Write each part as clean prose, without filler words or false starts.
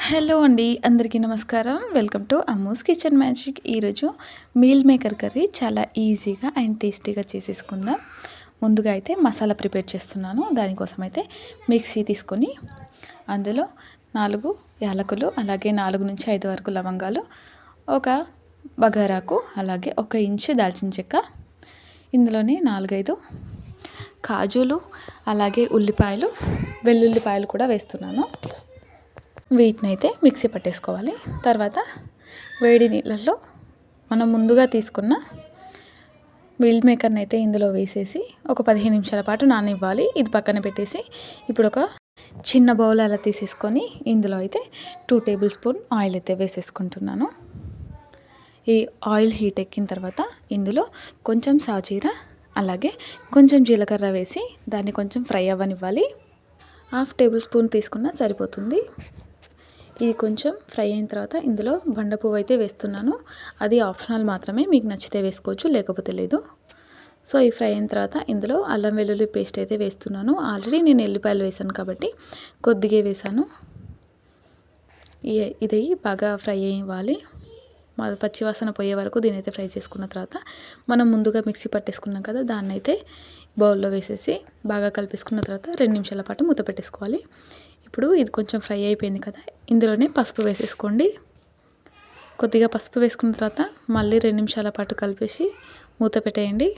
Hello అండి, అందరికీ నమస్కారం. Welcome to Ammu's kitchen magic. ఈరోజు మీల్ మేకర్ కర్రీ చాలా ఈజీగా అండ్ టేస్టీగా చేసేసుకుందాం. ముందుగా అయితే మసాలా ప్రిపేర్ చేస్తున్నాను. దానికోసం అయితే మిక్సీ తీసుకొని అందులో 4 యాలకులు, అలాగే 4 నుంచి 5 వరకు లవంగాలు, ఒక బగారాకు, అలాగే 1 ఇంచు దాల్చిన చెక్క, ఇందులోనే 4-5 కాజులు, అలాగే ఉల్లిపాయలు, వెల్లుల్లిపాయలు కూడా వేస్తున్నాను. వీటిని అయితే మిక్సీ పట్టేసుకోవాలి. తర్వాత వేడి నీళ్ళల్లో మనం ముందుగా తీసుకున్న మీల్ మేకర్ని అయితే ఇందులో వేసేసి ఒక 15 నిమిషాల పాటు నాననివ్వాలి. ఇది పక్కన పెట్టేసి ఇప్పుడు ఒక చిన్న బౌల్ అలా తీసేసుకొని ఇందులో అయితే 2 టేబుల్ స్పూన్ ఆయిల్ అయితే వేసేసుకుంటున్నాను. ఈ ఆయిల్ హీట్ ఎక్కిన తర్వాత ఇందులో కొంచెం సాజీర, అలాగే కొంచెం జీలకర్ర వేసి దాన్ని కొంచెం ఫ్రై అవ్వనివ్వాలి. 1/2 టేబుల్ స్పూన్ తీసుకున్నా సరిపోతుంది. ఇది కొంచెం ఫ్రై అయిన తర్వాత ఇందులో బండ పువ్వు అయితే వేస్తున్నాను. అది ఆప్షనల్ మాత్రమే, మీకు నచ్చితే వేసుకోవచ్చు, లేకపోతే లేదు. సో ఈ ఫ్రై అయిన తర్వాత ఇందులో అల్లం వెల్లుల్లి పేస్ట్ అయితే వేస్తున్నాను. ఆల్రెడీ నేను ఎల్లిపాయలు వేసాను కాబట్టి కొద్దిగా వేసాను. ఇది బాగా ఫ్రై అవ్వాలి. పచ్చివాసన పోయే వరకు దీని అయితే ఫ్రై చేసుకున్న తర్వాత మనం ముందుగా మిక్సీ పట్టేసుకున్నాం కదా, దాన్ని అయితే బౌల్లో వేసేసి బాగా కలిపేసుకున్న తర్వాత 2 నిమిషాల పాటు మూత పెట్టేసుకోవాలి. ఇప్పుడు ఇది కొంచెం ఫ్రై అయిపోయింది కదా, ఇందులోనే పసుపు వేసేసుకోండి. కొద్దిగా పసుపు వేసుకున్న తర్వాత మళ్ళీ 2 నిమిషాల పాటు కలిపేసి మూత పెట్టేయండి.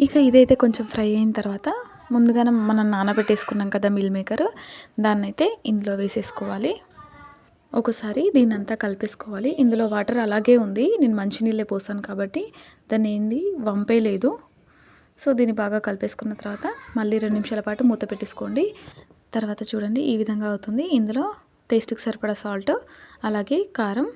ఇక ఇదైతే కొంచెం ఫ్రై అయిన తర్వాత ముందుగానే మనం నానబెట్టేసుకున్నాం కదా మీల్ మేకర్, దాన్ని అయితే ఇందులో వేసేసుకోవాలి. ఒకసారి దీన్ని అంతా కలిపేసుకోవాలి. ఇందులో వాటర్ అలాగే ఉంది, నేను మంచినీళ్ళే పోసాను కాబట్టి దాన్ని వంపేయలేదు. సో దీన్ని బాగా కలిపేసుకున్న తర్వాత మళ్ళీ 2 నిమిషాల పాటు మూత పెట్టేసుకోండి. తర్వాత చూడండి ఈ విధంగా అవుతుంది. ఇందులో టేస్ట్కి సరిపడా సాల్ట్, అలాగే కారం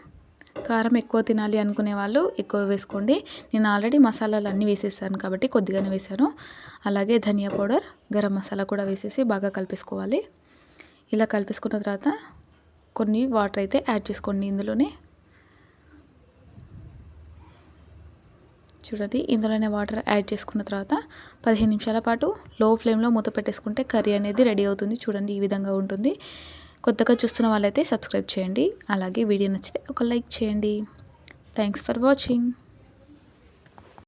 ఎక్కువ తినాలి అనుకునే వాళ్ళు ఎక్కువ వేసుకోండి. నేను ఆల్రెడీ మసాలాలు అన్నీ వేసేసాను కాబట్టి కొద్దిగానే వేసాను. అలాగే ధనియా పౌడర్, గరం మసాలా కూడా వేసేసి బాగా కలిపేసుకోవాలి. ఇలా కలిపేసుకున్న తర్వాత కొన్ని వాటర్ అయితే యాడ్ చేసుకోండి ఇందులోనే. చూడండి ఇందులోనే వాటర్ యాడ్ చేసుకున్న తర్వాత 15 నిమిషాల పాటు లో ఫ్లేమ్లో మూత పెట్టేసుకుంటే కర్రీ అనేది రెడీ అవుతుంది. చూడండి ఈ విధంగా ఉంటుంది. కొత్తగా చూస్తున్న వాళ్ళైతే సబ్స్క్రైబ్ చేయండి. అలాగే వీడియో నచ్చితే ఒక లైక్ చేయండి. Thanks for watching.